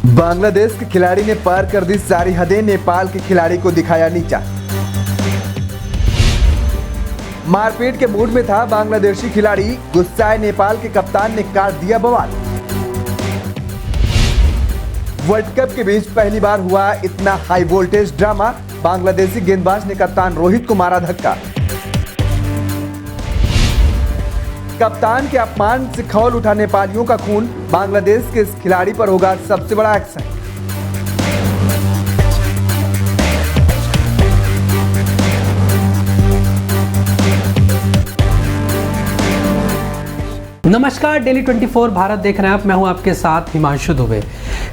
बांग्लादेश के खिलाड़ी ने पार कर दी सारी हदें, नेपाल के खिलाड़ी को दिखाया नीचा। मारपीट के मूड में था बांग्लादेशी खिलाड़ी, गुस्साए नेपाल के कप्तान ने काट दिया बवाल। वर्ल्ड कप के बीच पहली बार हुआ इतना हाई वोल्टेज ड्रामा, बांग्लादेशी गेंदबाज ने कप्तान रोहित को मारा धक्का। कप्तान के अपमान से खौल उठा नेपालियों का खून, बांग्लादेश के इस खिलाड़ी पर होगा सबसे बड़ा एक्शन। नमस्कार, डेली 24 भारत देख रहे हैं आप। मैं हूं आपके साथ हिमांशु दुबे।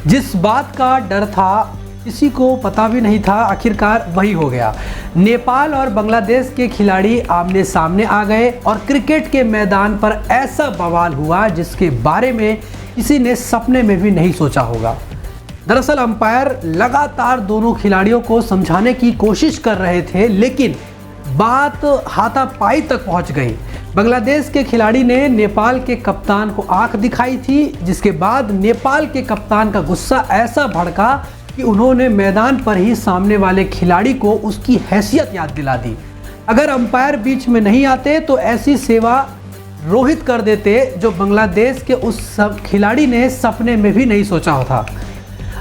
जिस बात का डर था किसी को पता भी नहीं था, आखिरकार वही हो गया। नेपाल और बांग्लादेश के खिलाड़ी आमने सामने आ गए और क्रिकेट के मैदान पर ऐसा बवाल हुआ जिसके बारे में किसी ने सपने में भी नहीं सोचा होगा। दरअसल अंपायर लगातार दोनों खिलाड़ियों को समझाने की कोशिश कर रहे थे, लेकिन बात हाथापाई तक पहुंच गई। बांग्लादेश के खिलाड़ी ने नेपाल के कप्तान को आंख दिखाई थी, जिसके बाद नेपाल के कप्तान का गुस्सा ऐसा भड़का कि उन्होंने मैदान पर ही सामने वाले खिलाड़ी को उसकी हैसियत याद दिला दी। अगर अंपायर बीच में नहीं आते तो ऐसी सेवा रोहित कर देते, जो बांग्लादेश के उस सब खिलाड़ी ने सपने में भी नहीं सोचा था।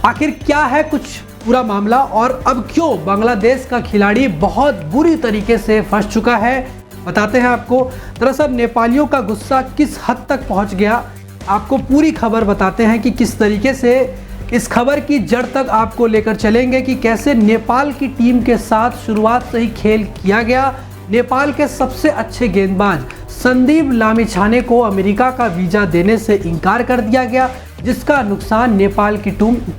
आखिर क्या है कुछ पूरा मामला और अब क्यों बांग्लादेश का खिलाड़ी बहुत बुरी तरीके से फंस चुका है, बताते हैं आपको। दरअसल नेपालियों का गुस्सा किस हद तक पहुंच गया, आपको पूरी खबर बताते हैं कि किस तरीके से इस खबर की जड़ तक आपको लेकर चलेंगे कि कैसे नेपाल की टीम के साथ शुरुआत से ही खेल किया गया। नेपाल के सबसे अच्छे गेंदबाज संदीप लामिछाने को अमेरिका का वीज़ा देने से इनकार कर दिया गया, जिसका नुकसान नेपाल की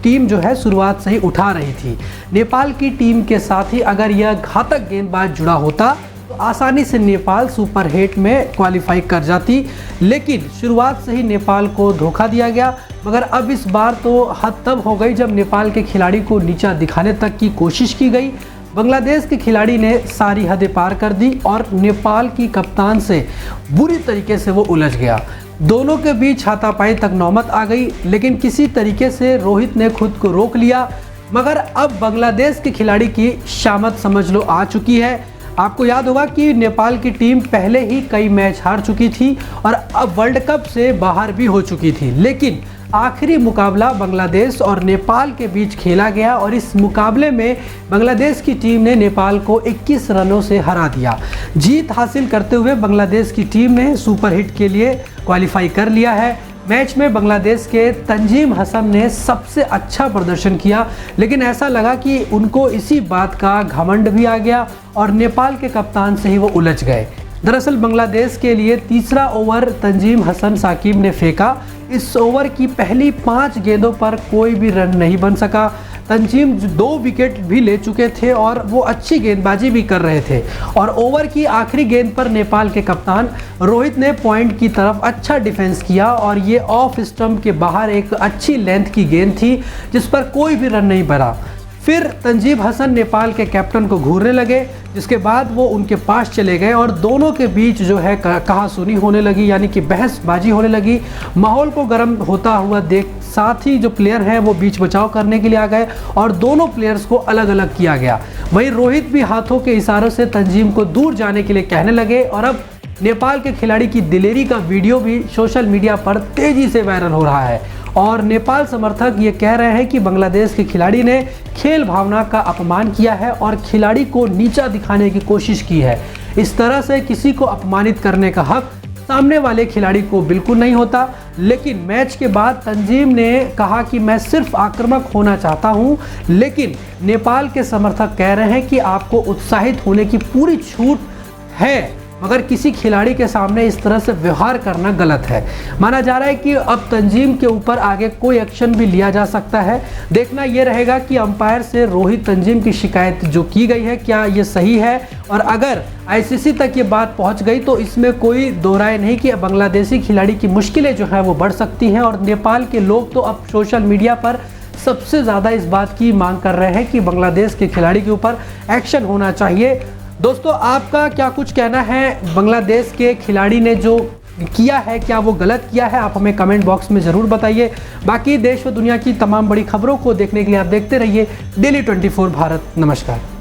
टीम जो है शुरुआत से ही उठा रही थी। नेपाल की टीम के साथ ही अगर यह घातक गेंदबाज जुड़ा होता तो आसानी से नेपाल सुपर 8 में क्वालिफाई कर जाती, लेकिन शुरुआत से ही नेपाल को धोखा दिया गया। मगर अब इस बार तो हद तब हो गई जब नेपाल के खिलाड़ी को नीचा दिखाने तक की कोशिश की गई। बांग्लादेश के खिलाड़ी ने सारी हदें पार कर दी और नेपाल की कप्तान से बुरी तरीके से वो उलझ गया। दोनों के बीच हाथापाई तक नौबत आ गई, लेकिन किसी तरीके से रोहित ने खुद को रोक लिया। मगर अब बांग्लादेश के खिलाड़ी की शामत समझ लो आ चुकी है। आपको याद होगा कि नेपाल की टीम पहले ही कई मैच हार चुकी थी और अब वर्ल्ड कप से बाहर भी हो चुकी थी, लेकिन आखिरी मुकाबला बांग्लादेश और नेपाल के बीच खेला गया और इस मुकाबले में बांग्लादेश की टीम ने नेपाल को 21 रनों से हरा दिया। जीत हासिल करते हुए बांग्लादेश की टीम ने सुपर हिट के लिए क्वालिफाई कर लिया है। मैच में बांग्लादेश के तंजीम हसन ने सबसे अच्छा प्रदर्शन किया, लेकिन ऐसा लगा कि उनको इसी बात का घमंड भी आ गया और नेपाल के कप्तान से ही वो उलझ गए। दरअसल बांग्लादेश के लिए तीसरा ओवर तंजीम हसन साकिब ने फेंका। इस ओवर की पहली 5 गेंदों पर कोई भी रन नहीं बन सका। तंजीम 2 विकेट भी ले चुके थे और वो अच्छी गेंदबाजी भी कर रहे थे और ओवर की आखिरी गेंद पर नेपाल के कप्तान रोहित ने पॉइंट की तरफ अच्छा डिफेंस किया और ये ऑफ स्टंप के बाहर एक अच्छी लेंथ की गेंद थी जिस पर कोई भी रन नहीं बना। फिर तंजीम हसन नेपाल के कैप्टन को घूरने लगे, जिसके बाद वो उनके पास चले गए और दोनों के बीच जो है कहासुनी होने लगी, यानी कि बहसबाजी होने लगी। माहौल को गर्म होता हुआ देख साथ ही जो प्लेयर हैं वो बीच बचाव करने के लिए आ गए और दोनों प्लेयर्स को अलग अलग किया गया। वहीं रोहित भी हाथों के इशारों से तंजीम को दूर जाने के लिए कहने लगे और अब नेपाल के खिलाड़ी की दिलेरी का वीडियो भी सोशल मीडिया पर तेज़ी से वायरल हो रहा है और नेपाल समर्थक ये कह रहे हैं कि बांग्लादेश के खिलाड़ी ने खेल भावना का अपमान किया है और खिलाड़ी को नीचा दिखाने की कोशिश की है। इस तरह से किसी को अपमानित करने का हक सामने वाले खिलाड़ी को बिल्कुल नहीं होता। लेकिन मैच के बाद तंजीम ने कहा कि मैं सिर्फ आक्रामक होना चाहता हूं, लेकिन नेपाल के समर्थक कह रहे हैं कि आपको उत्साहित होने की पूरी छूट है, मगर किसी खिलाड़ी के सामने इस तरह से व्यवहार करना गलत है। माना जा रहा है कि अब तंजीम के ऊपर आगे कोई एक्शन भी लिया जा सकता है। देखना यह रहेगा कि अंपायर से रोहित तंजीम की शिकायत जो की गई है क्या ये सही है, और अगर आईसीसी तक ये बात पहुंच गई तो इसमें कोई दो राय नहीं कि बांग्लादेशी खिलाड़ी की मुश्किलें जो है वो बढ़ सकती हैं। और नेपाल के लोग तो अब सोशल मीडिया पर सबसे ज़्यादा इस बात की मांग कर रहे हैं कि बांग्लादेश के खिलाड़ी के ऊपर एक्शन होना चाहिए। दोस्तों, आपका क्या कुछ कहना है? बांग्लादेश के खिलाड़ी ने जो किया है, क्या वो गलत किया है, आप हमें कमेंट बॉक्स में ज़रूर बताइए। बाकी देश व दुनिया की तमाम बड़ी खबरों को देखने के लिए आप देखते रहिए डेली 24 भारत। नमस्कार।